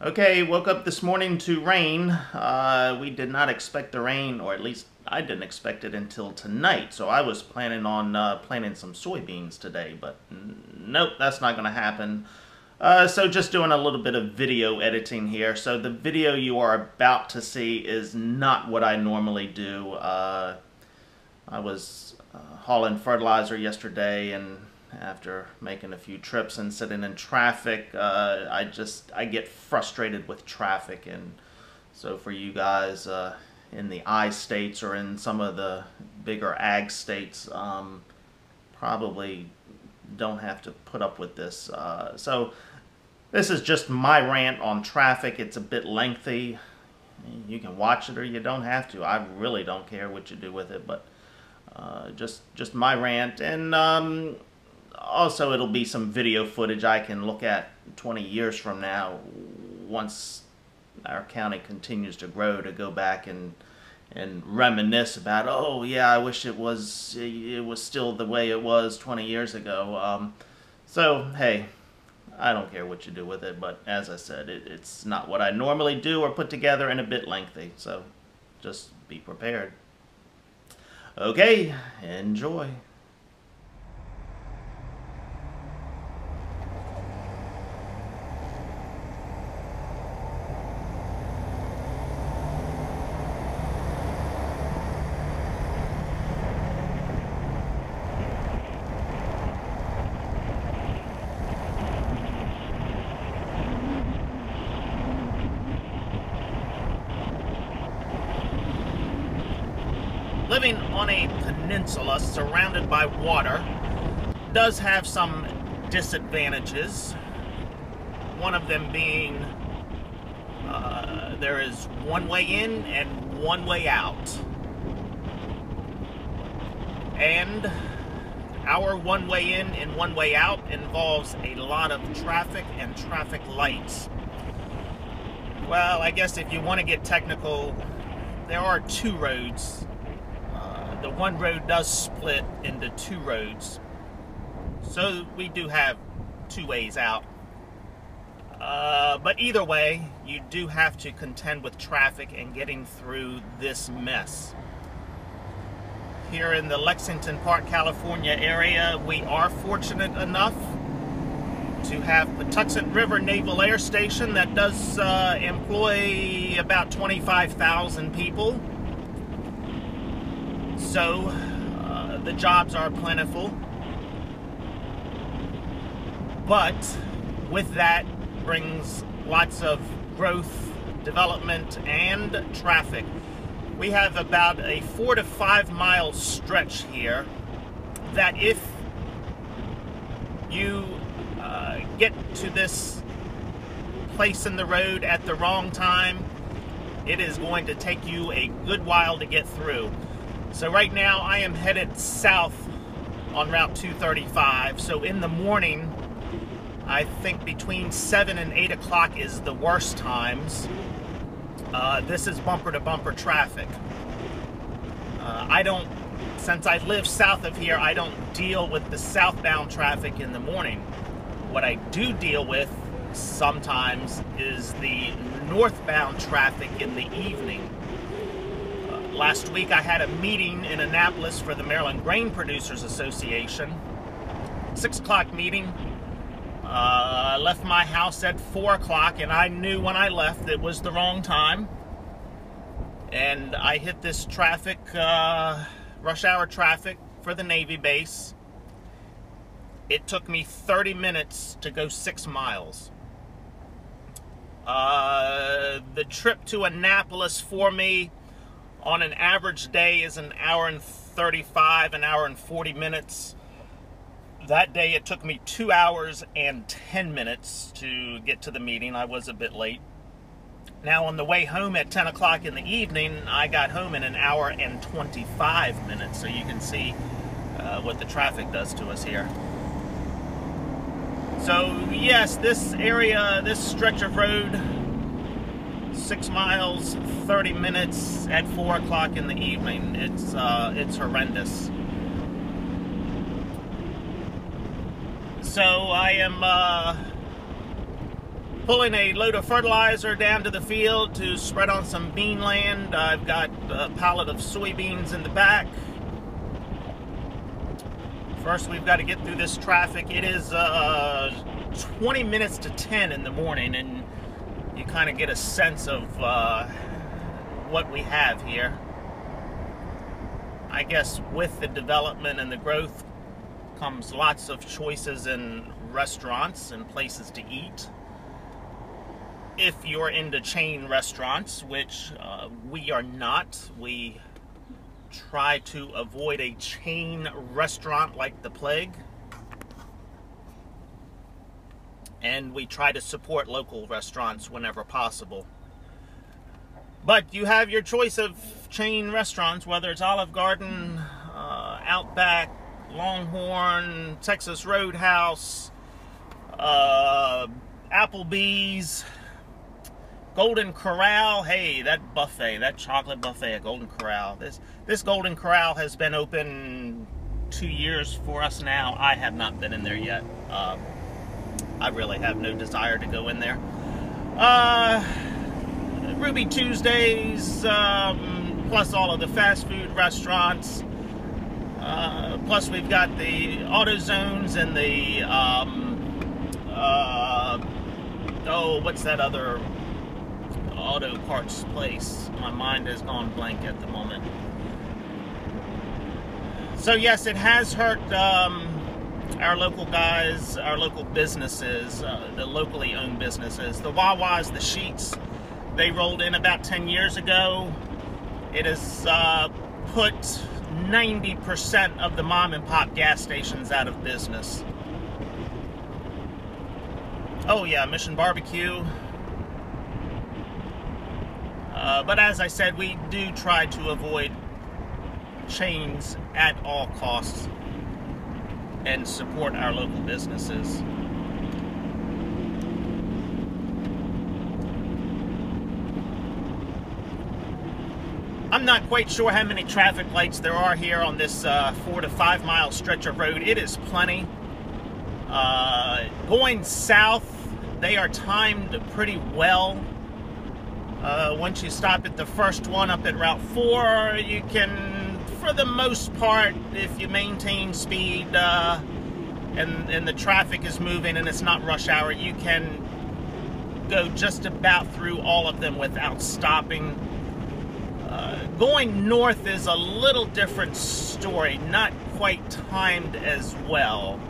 Okay, woke up this morning to rain. We did not expect the rain, or at least I didn't expect it until tonight. So I was planning on planting some soybeans today, but nope, that's not going to happen. So just doing a little bit of video editing here. So the video you are about to see is not what I normally do. I was hauling fertilizer yesterday, and after making a few trips and sitting in traffic, I get frustrated with traffic. And so for you guys in the I states or in some of the bigger ag states, probably don't have to put up with this. So this is just my rant on traffic. It's a bit lengthy. You can watch it or you don't have to. I really don't care what you do with it, but just my rant. And also it'll be some video footage I can look at 20 years from now, once our county continues to grow, to go back and reminisce about, oh yeah, I wish it was still the way it was 20 years ago. So hey, I don't care what you do with it, but as I said, it's not what I normally do or put together, and a bit lengthy, so just be prepared. Okay, enjoy. Living on a peninsula surrounded by water does have some disadvantages. One of them being there is one way in and one way out. And our one way in and one way out involves a lot of traffic and traffic lights. Well, I guess if you want to get technical, there are two roads. The one road does split into two roads, so we do have two ways out. But either way, you do have to contend with traffic and getting through this mess. Here in the Lexington Park, California area, we are fortunate enough to have Patuxent River Naval Air Station that does employ about 25,000 people. So the jobs are plentiful, but with that brings lots of growth, development, and traffic. We have about a 4 to 5 mile stretch here that if you get to this place in the road at the wrong time, it is going to take you a good while to get through. So right now I am headed south on Route 235. So in the morning, I think between 7 and 8 o'clock is the worst times. This is bumper to bumper traffic. Since I live south of here, I don't deal with the southbound traffic in the morning. What I do deal with sometimes is the northbound traffic in the evening. Last week I had a meeting in Annapolis for the Maryland Grain Producers Association. 6 o'clock meeting. I left my house at 4 o'clock, and I knew when I left it was the wrong time. And I hit this traffic, rush hour traffic for the Navy base. It took me 30 minutes to go 6 miles. The trip to Annapolis for me on an average day is an hour and 35, an hour and 40 minutes. That day it took me 2 hours and 10 minutes to get to the meeting. I was a bit late. Now on the way home at 10 o'clock in the evening, I got home in an hour and 25 minutes. So you can see what the traffic does to us here. So yes, this area, this stretch of road, 6 miles, 30 minutes at 4 o'clock in the evening. It's horrendous. So I am pulling a load of fertilizer down to the field to spread on some bean land. I've got a pallet of soybeans in the back. First, we've got to get through this traffic. It is 20 minutes to 10 in the morning, and you kind of get a sense of what we have here. I guess with the development and the growth comes lots of choices in restaurants and places to eat. If you're into chain restaurants, which we are not, we try to avoid a chain restaurant like the plague, and we try to support local restaurants whenever possible. But you have your choice of chain restaurants, whether it's Olive Garden, Outback, Longhorn, Texas Roadhouse, Applebee's, Golden Corral. Hey, that buffet, that chocolate buffet at Golden Corral. This Golden Corral has been open 2 years for us now. I have not been in there yet. I really have no desire to go in there. Ruby Tuesdays, plus all of the fast food restaurants. Plus we've got the AutoZones and the, oh, what's that other auto parts place? My mind has gone blank at the moment. So yes, it has hurt our local guys, our local businesses, the locally owned businesses. The Wawas, the Sheets, they rolled in about 10 years ago. It has put 90% of the mom and pop gas stations out of business. Oh yeah, Mission Barbecue. But as I said, we do try to avoid chains at all costs and support our local businesses. I'm not quite sure how many traffic lights there are here on this 4 to 5 mile stretch of road. It is plenty. Going south, they are timed pretty well. Once you stop at the first one up at Route 4, you can, for the most part, if you maintain speed and the traffic is moving and it's not rush hour, you can go just about through all of them without stopping. Going north is a little different story, not quite timed as well.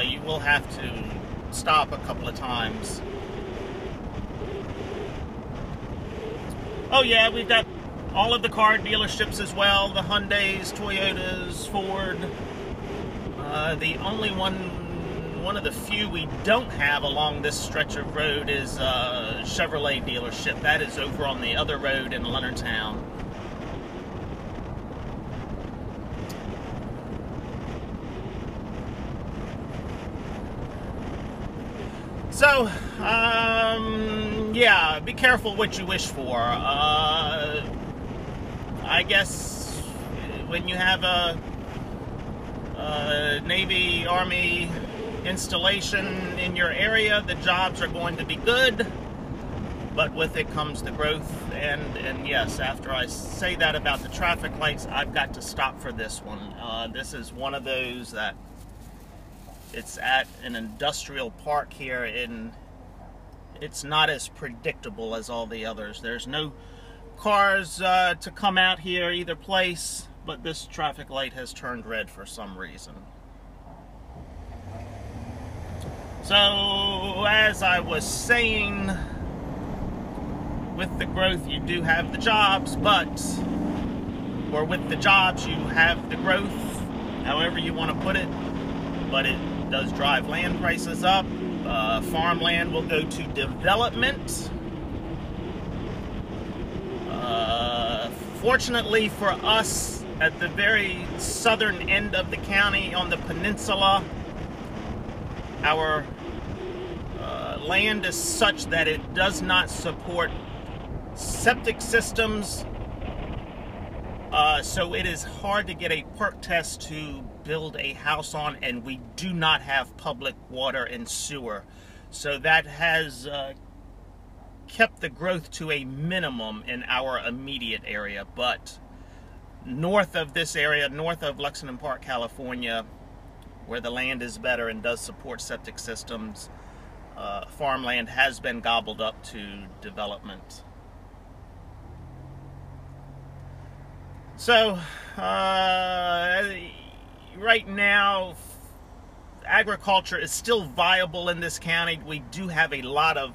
You will have to stop a couple of times. Oh yeah, we've got all of the car dealerships as well, the Hyundais, Toyotas, Ford. The only one of the few we don't have along this stretch of road is Chevrolet dealership. That is over on the other road in Leonardtown. So, yeah, be careful what you wish for. I guess when you have a Navy, Army installation in your area, the jobs are going to be good, but with it comes the growth. And yes, after I say that about the traffic lights, I've got to stop for this one. This is one of those that it's at an industrial park here, and it's not as predictable as all the others. There's no cars to come out here either place, but this traffic light has turned red for some reason. So, as I was saying, with the growth you do have the jobs, or with the jobs you have the growth, however you want to put it, but it does drive land prices up. Farmland will go to development. Fortunately for us, at the very southern end of the county on the peninsula, our land is such that it does not support septic systems, so it is hard to get a perk test to build a house on, and we do not have public water and sewer. So that has kept the growth to a minimum in our immediate area. But north of this area, north of Lexington Park, California, where the land is better and does support septic systems, farmland has been gobbled up to development. So, right now, agriculture is still viable in this county. We do have a lot of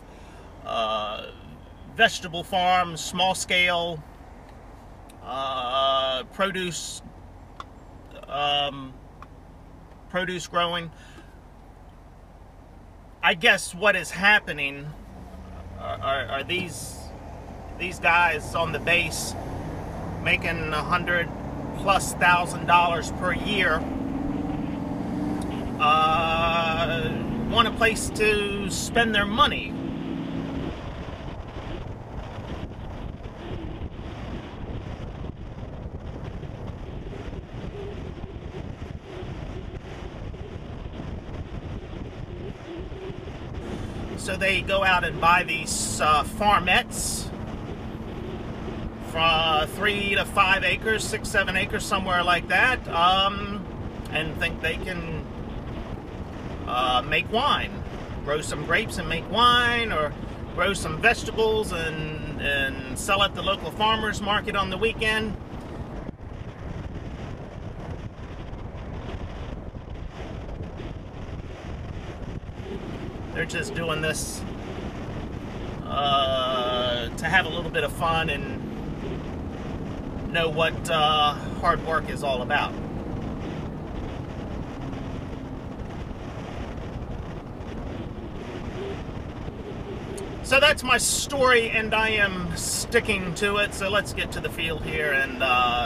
vegetable farms, small scale produce growing. I guess what is happening are these guys on the base making $100,000+ per year want a place to spend their money. So they go out and buy these farmettes from 3 to 5 acres, 6, 7 acres, somewhere like that, and think they can make wine, grow some grapes and make wine, or grow some vegetables and sell at the local farmers market on the weekend. They're just doing this to have a little bit of fun and know what hard work is all about. So that's my story, and I am sticking to it. So let's get to the field here and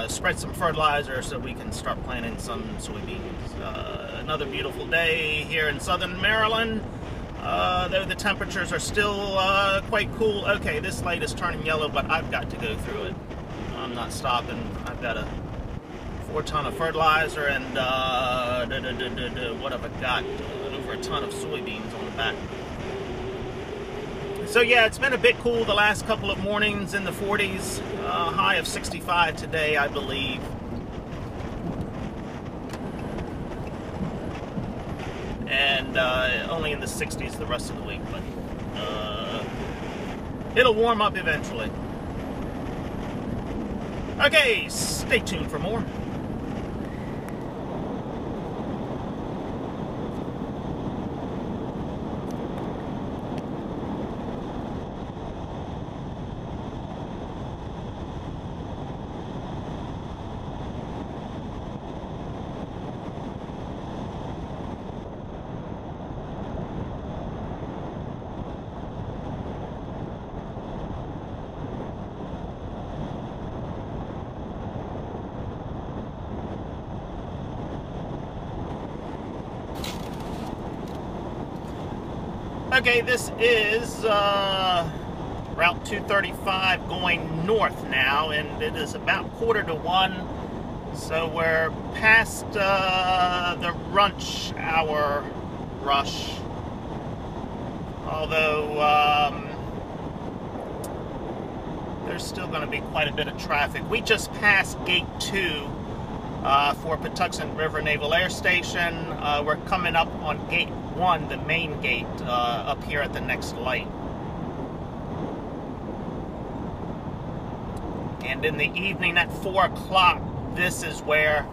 spread some fertilizer so we can start planting some soybeans. Another beautiful day here in southern Maryland. Though the temperatures are still quite cool. Okay, this light is turning yellow, but I've got to go through it. I'm not stopping. I've got a 4-ton of fertilizer and what have I got? Over a ton of soybeans on the back. So yeah, it's been a bit cool the last couple of mornings, in the 40s, high of 65 today, I believe. And only in the 60s the rest of the week, but it'll warm up eventually. Okay, stay tuned for more. Okay, this is Route 235 going north now, and it is about 1:45, so we're past the lunch hour rush. Although there's still going to be quite a bit of traffic. We just passed Gate 2 for Patuxent River Naval Air Station. We're coming up on Gate 1, the main gate, up here at the next light. And in the evening at 4 o'clock, this is where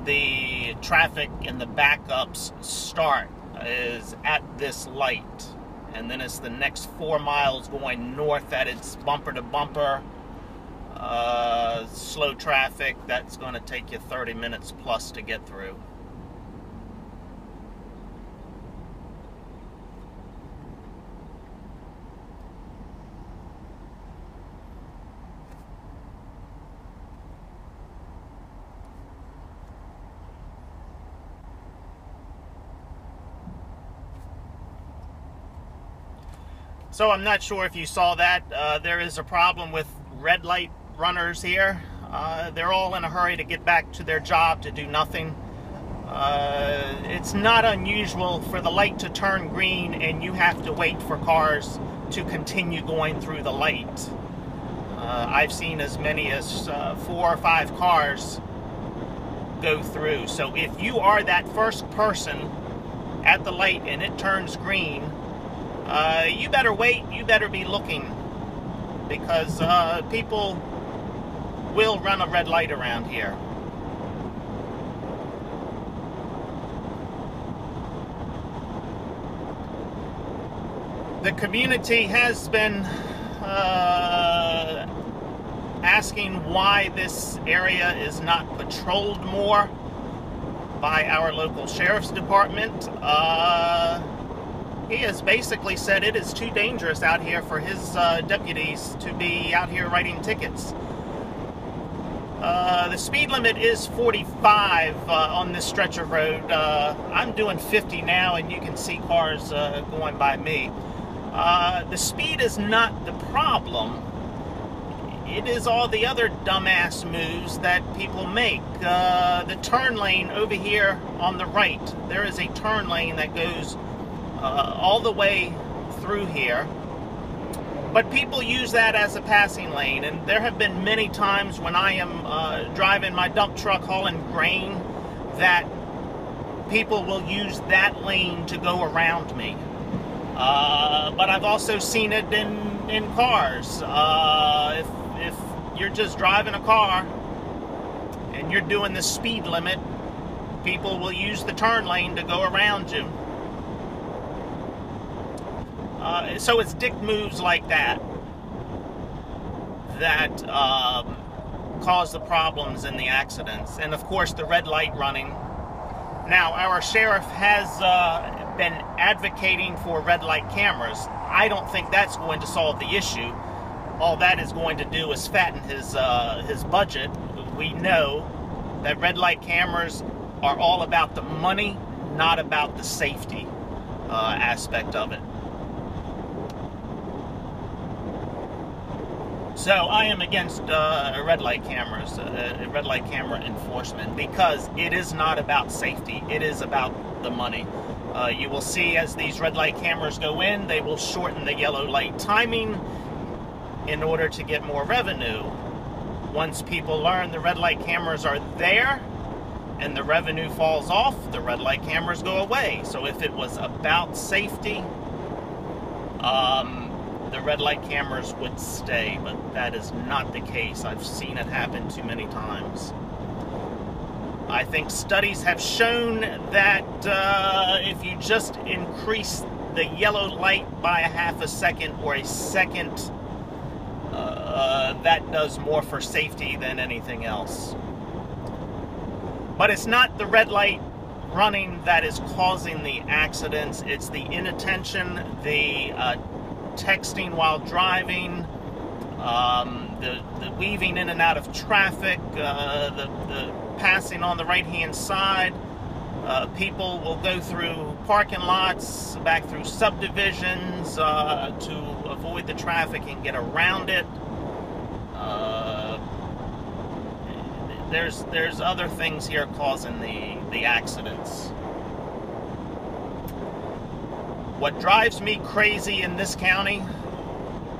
the traffic and the backups start, is at this light. And then it's the next 4 miles going north at its bumper-to-bumper slow traffic. That's going to take you 30 minutes plus to get through. So I'm not sure if you saw that. There is a problem with red light runners here. They're all in a hurry to get back to their job to do nothing. It's not unusual for the light to turn green and you have to wait for cars to continue going through the light. I've seen as many as 4 or 5 cars go through. So if you are that first person at the light and it turns green, you better wait, you better be looking, because people will run a red light around here. The community has been asking why this area is not patrolled more by our local sheriff's department. He has basically said it is too dangerous out here for his deputies to be out here writing tickets. The speed limit is 45 on this stretch of road. I'm doing 50 now, and you can see cars going by me. The speed is not the problem. It is all the other dumbass moves that people make. The turn lane over here on the right, there is a turn lane that goes all the way through here. But people use that as a passing lane, and there have been many times when I am driving my dump truck hauling grain that people will use that lane to go around me. But I've also seen it in cars. If you're just driving a car and you're doing the speed limit, people will use the turn lane to go around you. So it's dick moves like that that cause the problems and the accidents. And of course the red light running. Now our sheriff has been advocating for red light cameras. I don't think that's going to solve the issue. All that is going to do is fatten his budget. We know that red light cameras are all about the money, not about the safety aspect of it. So I am against red light cameras, red light camera enforcement, because it is not about safety. It is about the money. You will see as these red light cameras go in, they will shorten the yellow light timing in order to get more revenue. Once people learn the red light cameras are there and the revenue falls off, the red light cameras go away. So if it was about safety, the red light cameras would stay, but that is not the case. I've seen it happen too many times. I think studies have shown that if you just increase the yellow light by a half a second or a second, that does more for safety than anything else. But it's not the red light running that is causing the accidents. It's the inattention, the texting while driving, the weaving in and out of traffic, the passing on the right-hand side. People will go through parking lots, back through subdivisions to avoid the traffic and get around it. There's other things here causing the accidents. What drives me crazy in this county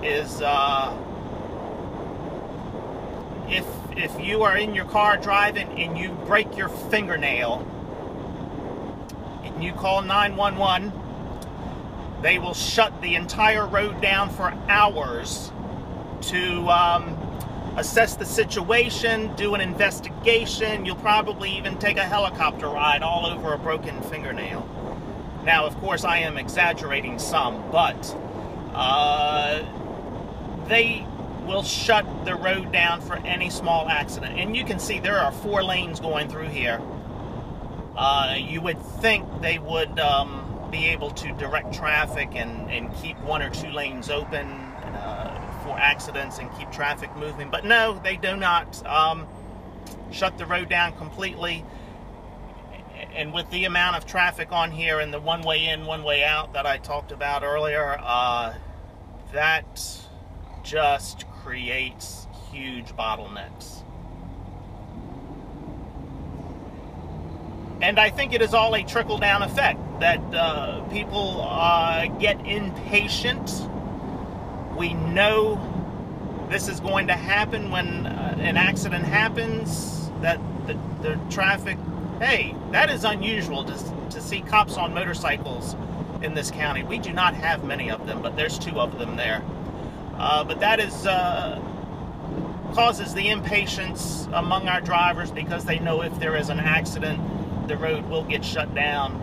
is if you are in your car driving and you break your fingernail and you call 911, they will shut the entire road down for hours to assess the situation, do an investigation. You'll probably even take a helicopter ride all over a broken fingernail. Now, of course, I am exaggerating some, but they will shut the road down for any small accident. And you can see there are 4 lanes going through here. You would think they would be able to direct traffic and keep 1 or 2 lanes open for accidents and keep traffic moving. But no, they do not. Shut the road down completely. And with the amount of traffic on here and the one way in, one way out that I talked about earlier, that just creates huge bottlenecks. And I think it is all a trickle-down effect, that people get impatient. We know this is going to happen when an accident happens, that the traffic, hey, that is unusual to see cops on motorcycles in this county. We do not have many of them, but there's 2 of them there. But that is causes the impatience among our drivers, because they know if there is an accident, the road will get shut down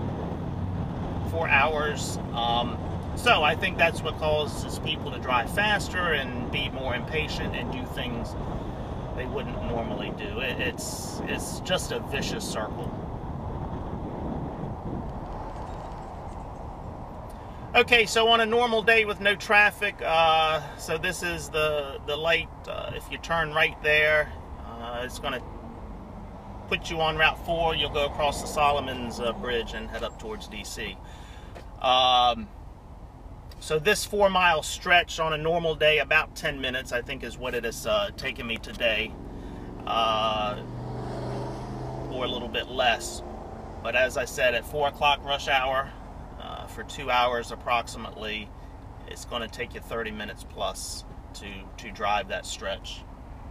for hours. So I think that's what causes people to drive faster and be more impatient and do things they wouldn't normally do. It's just a vicious circle. Okay, so on a normal day with no traffic, so this is the light. If you turn right there, it's going to put you on Route 4. You'll go across the Solomon's Bridge and head up towards DC. So this 4-mile stretch on a normal day, about 10 minutes, I think, is what it has taken me today, or a little bit less. But as I said, at 4 o'clock rush hour, for 2 hours approximately, it's going to take you 30 minutes plus to drive that stretch,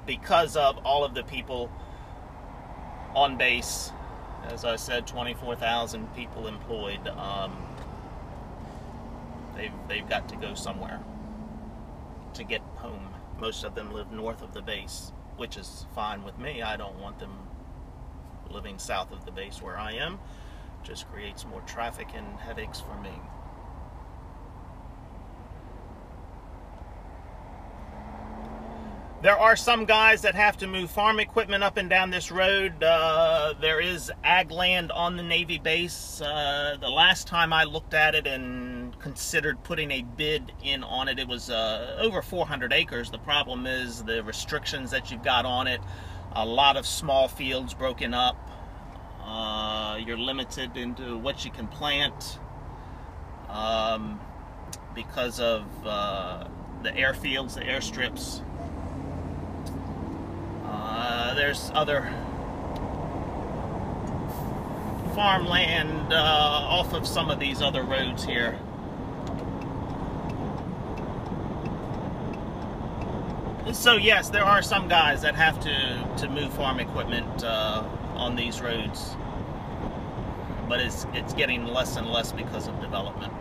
because of all of the people on base. As I said, 24,000 people employed. They've got to go somewhere to get home. Most of them live north of the base, which is fine with me. I don't want them living south of the base where I am. Just creates more traffic and headaches for me. There are some guys that have to move farm equipment up and down this road. There is ag land on the Navy base. The last time I looked at it and considered putting a bid in on it, it was over 400 acres. The problem is the restrictions that you've got on it. A lot of small fields broken up. You're limited into what you can plant because of the airfields, the airstrips. There's other farmland off of some of these other roads here. So yes, there are some guys that have to move farm equipment on these roads, but it's getting less and less because of development.